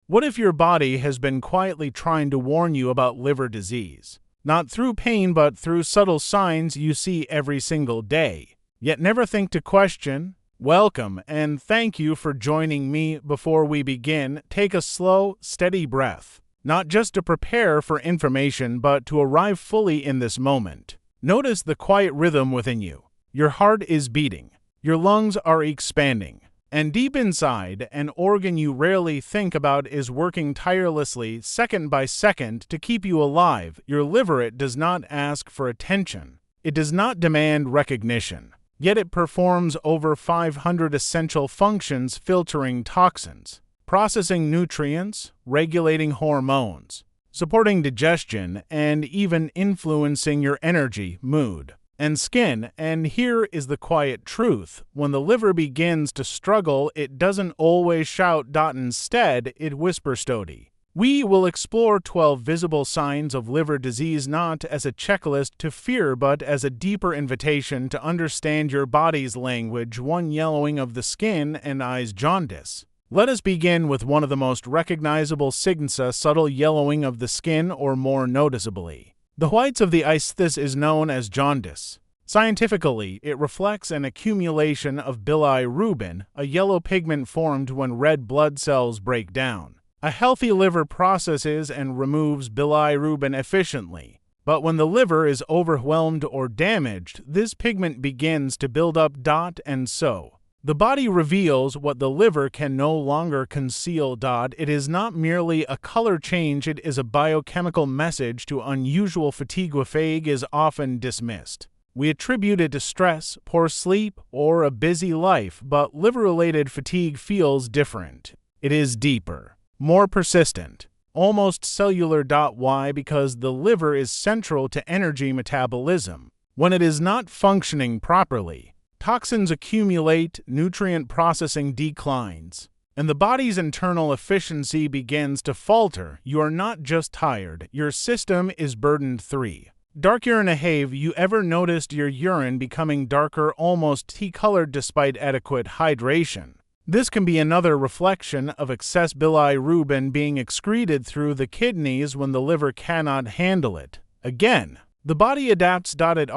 What if your body has been quietly trying to warn you about liver disease? Not through pain, but through subtle signs you see every single day, yet never think to question? Welcome, and thank you for joining me. Before we begin, take a slow, steady breath, not just to prepare for information, but to arrive fully in this moment. Notice the quiet rhythm within you. Your heart is beating, your lungs are expanding, and deep inside, an organ you rarely think about is working tirelessly, second by second, to keep you alive. Your liver. It does not ask for attention. It does not demand recognition. Yet it performs over 500 essential functions, filtering toxins, processing nutrients, regulating hormones, supporting digestion, and even influencing your energy, mood, and skin. And here is the quiet truth. When the liver begins to struggle, it doesn't always shout. Instead, it whispers slowly. We will explore 12 visible signs of liver disease, not as a checklist to fear, but as a deeper invitation to understand your body's language. 1. Yellowing of the skin and eyes. Jaundice. Let us begin with one of the most recognizable signs: a subtle yellowing of the skin, or more noticeably, the whites of the eyes. This is known as jaundice. Scientifically, it reflects an accumulation of bilirubin, a yellow pigment formed when red blood cells break down. A healthy liver processes and removes bilirubin efficiently, but when the liver is overwhelmed or damaged, this pigment begins to build up. And so, the body reveals what the liver can no longer conceal. It is not merely a color change, it is a biochemical message to unusual fatigue. Fatigue is often dismissed. We attribute it to stress, poor sleep, or a busy life, but liver-related fatigue feels different. It is deeper, more persistent, almost cellular. Why? Because the liver is central to energy metabolism. When it is not functioning properly, toxins accumulate, nutrient processing declines, and the body's internal efficiency begins to falter. You are not just tired, your system is burdened. 3. Dark urine. Have you ever noticed your urine becoming darker, almost tea-colored, despite adequate hydration? This can be another reflection of excess bilirubin being excreted through the kidneys when the liver cannot handle it. Again, the body adapts. It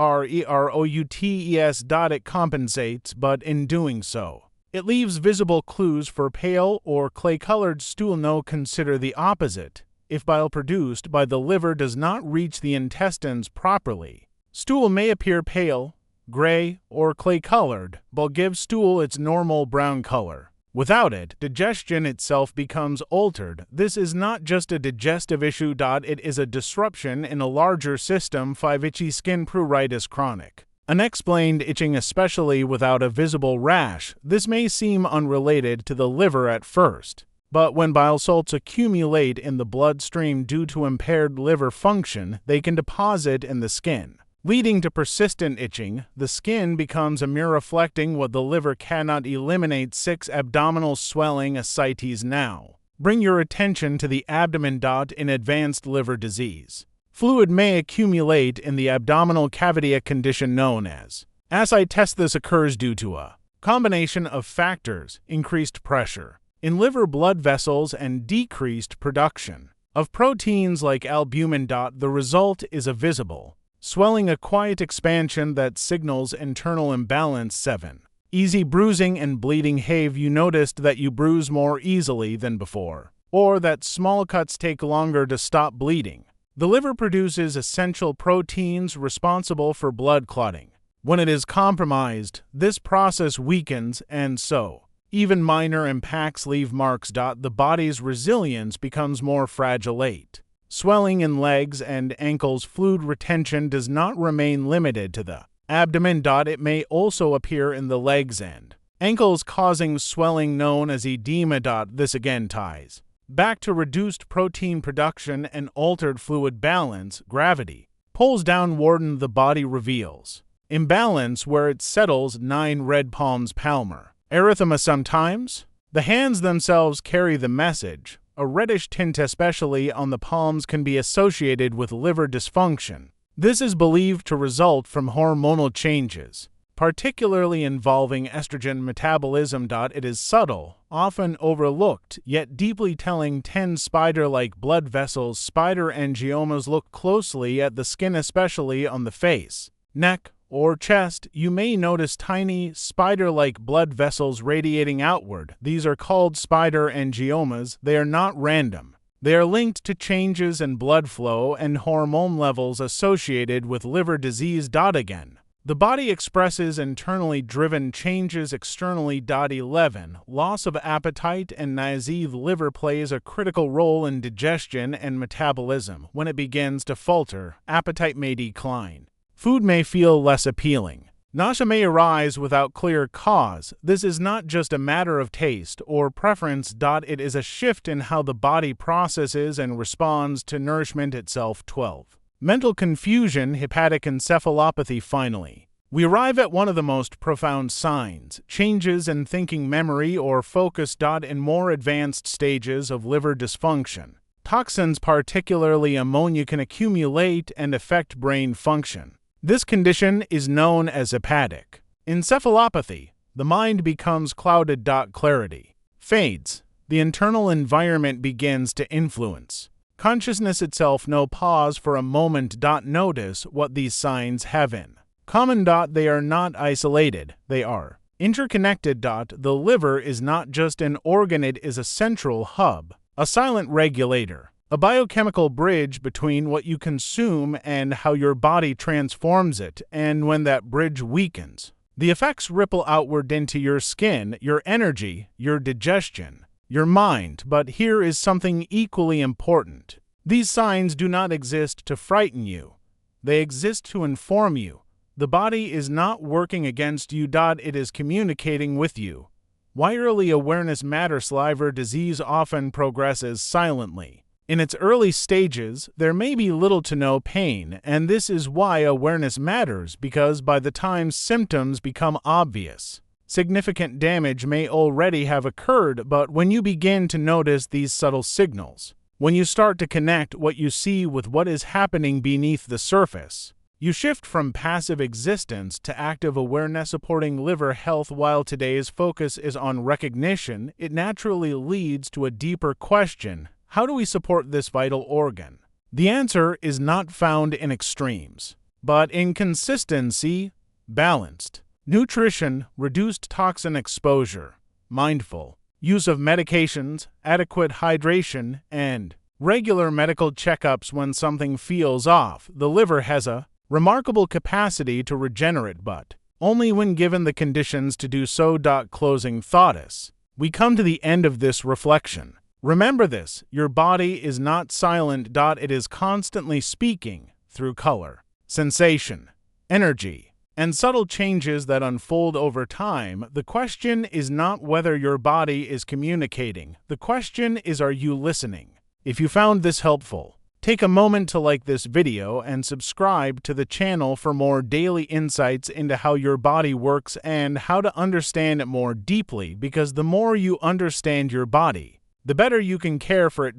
compensates, but in doing so, it leaves visible clues for pale or clay-colored stool. No, consider the opposite. If bile produced by the liver does not reach the intestines properly, stool may appear pale, gray, or clay-colored, but give stool its normal brown color. Without it, digestion itself becomes altered. This is not just a digestive issue. It is a disruption in a larger system. 5. Itchy skin. Pruritus chronic. Unexplained itching, especially without a visible rash. This may seem unrelated to the liver at first, but when bile salts accumulate in the bloodstream due to impaired liver function, they can deposit in the skin, leading to persistent itching. The skin becomes a mirror reflecting what the liver cannot eliminate. 6. Abdominal swelling. Ascites. Now, bring your attention to the abdomen. In advanced liver disease, fluid may accumulate in the abdominal cavity, a condition known as ascites. This occurs due to a combination of factors: increased pressure in liver blood vessels and decreased production of proteins like albumin. The result is a visible swelling, a quiet expansion that signals internal imbalance. 7. Easy bruising and bleeding. Have you noticed that you bruise more easily than before, or that small cuts take longer to stop bleeding? The liver produces essential proteins responsible for blood clotting. When it is compromised, this process weakens, and so even minor impacts leave marks. The body's resilience becomes more fragile. 8. Swelling in legs and ankles. Fluid retention does not remain limited to the abdomen. It may also appear in the legs and ankles, causing swelling known as edema. This again ties back to reduced protein production and altered fluid balance. Gravity pulls downward. The body reveals imbalance where it settles. 9. Red palms. Palmar erythema. Sometimes the hands themselves carry the message. A reddish tint, especially on the palms, can be associated with liver dysfunction. This is believed to result from hormonal changes, particularly involving estrogen metabolism. It is subtle, often overlooked, yet deeply telling. 10 spider-like blood vessels. Spider angiomas. Look closely at the skin, especially on the face, neck, or chest. You may notice tiny, spider-like blood vessels radiating outward. These are called spider angiomas. They are not random. They are linked to changes in blood flow and hormone levels associated with liver disease. Again, the body expresses internally driven changes externally. 11. Loss of appetite and nausea. The liver plays a critical role in digestion and metabolism. When it begins to falter, appetite may decline. Food may feel less appealing. Nausea may arise without clear cause. This is not just a matter of taste or preference. It is a shift in how the body processes and responds to nourishment itself. 12. Mental confusion. Hepatic encephalopathy. Finally, we arrive at one of the most profound signs: changes in thinking, memory, or focus. In more advanced stages of liver dysfunction, toxins, particularly ammonia, can accumulate and affect brain function. This condition is known as hepatic encephalopathy. The mind becomes clouded. Clarity fades. The internal environment begins to influence consciousness itself. No pause for a moment. Notice what these signs have in common. They are not isolated. They are interconnected. The liver is not just an organ, it is a central hub, a silent regulator, a biochemical bridge between what you consume and how your body transforms it. And when that bridge weakens, the effects ripple outward into your skin, your energy, your digestion, your mind. But here is something equally important. These signs do not exist to frighten you. They exist to inform you. The body is not working against you. It is communicating with you. Why early awareness matters. Liver disease often progresses silently. In its early stages, there may be little to no pain, and this is why awareness matters, because by the time symptoms become obvious, significant damage may already have occurred. But when you begin to notice these subtle signals, when you start to connect what you see with what is happening beneath the surface, you shift from passive existence to active awareness. Supporting liver health. While today's focus is on recognition, it naturally leads to a deeper question: how do we support this vital organ? The answer is not found in extremes, but in consistency, balanced nutrition, reduced toxin exposure, mindful use of medications, adequate hydration, and regular medical checkups. When something feels off, the liver has a remarkable capacity to regenerate, but only when given the conditions to do so. Closing thoughts. We come to the end of this reflection. Remember this: your body is not silent. It is constantly speaking through color, sensation, energy, and subtle changes that unfold over time. The question is not whether your body is communicating. The question is, are you listening? If you found this helpful, take a moment to like this video and subscribe to the channel for more daily insights into how your body works and how to understand it more deeply, because the more you understand your body, the better you can care for it.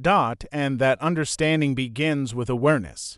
And that understanding begins with awareness.